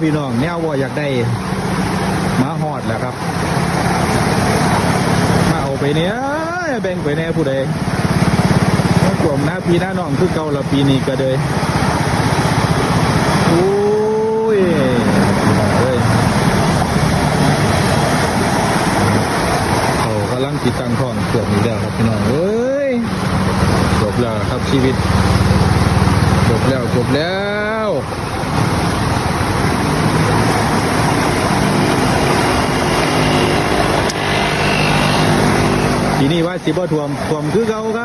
พี่น้องแนวว่าอยากได้มาหอดแหละครับมาเอาไปเนี้ยแบ่งไปแน่ผู้ใดกลุ่มหน้าพี่หน้าน้องคือเก่าละปีนี้ก็เลยโอ้ยเขากำลังติดตั้งท้องเกือบนี้แล้วครับพี่น้องเอ้ยจบแล้วครับชีวิตจบแล้วทีนี้ว่าสิบ่ท่วมคือเก่าครับ